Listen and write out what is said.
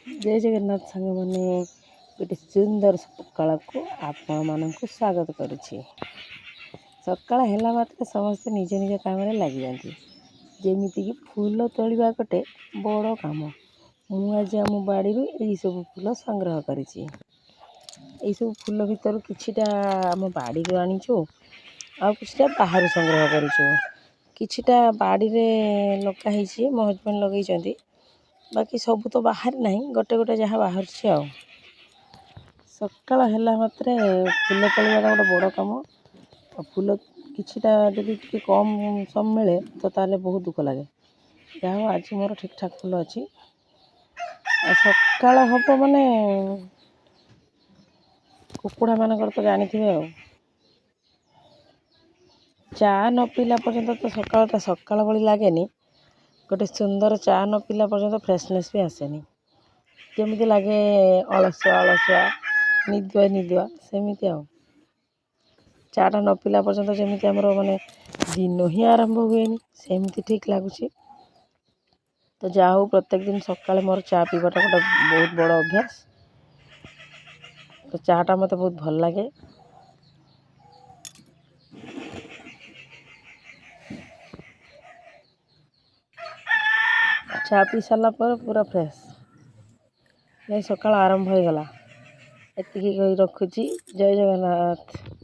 जय जगन्नाथ सांग मैंने गोटे सुंदर सकाल को आपण स्वागत करुच्ची। सकाळ है मात्र समस्ते निज निज काम लगी जाती जमीक फूल तोड़ा गोटे बड़ कम। मुझे आम बाड़ी यही सब फूल संग्रह करी सब फूल भितर किछिटा आम बाड़ी आनीचु आ किछिटा बाहर संग्रह करूँ। किछिटा बाड़ी रे लगाई मो हजबैंड लगे बाकी सब तो बाहर नहीं गोटे गोटे जहाँ बाहर सकाळ है मात्र फूल तोड़ा गोटे बड़ कम। फूल किछिटा जदि कम सम मिले तो ताले बहुत दुख लगे। जहाँ आज मोर ठीक ठाक फूल अच्छी सकाळ हम माने कुकुड़ा मानकर तो जानी थे चा न पीला पर्यंत तो सकाळटा सकाळ भली लगे गोटे सुंदर चा न पीला पर्यंत फ्रेशनेस भी आसेनी जमी लगे अलसुआ अलसुआ निदुआ निदुआ सेमती आ चाटा न पीला पर्यंत जमी आमर माने दिन ही आरंभ हुए सेमती ठीक लगुच। तो जा हो प्रत्येक दिन सकाଳେ मोर चा पीवाटा गोटे बहुत बड़ अभ्यास। तो चाटा मत बहुत भल लगे। चा पी सारा पर पूरा फ्रेश नहीं सकाळ आरंभ हो गला। एतिकी रखुची। जय जगन्नाथ।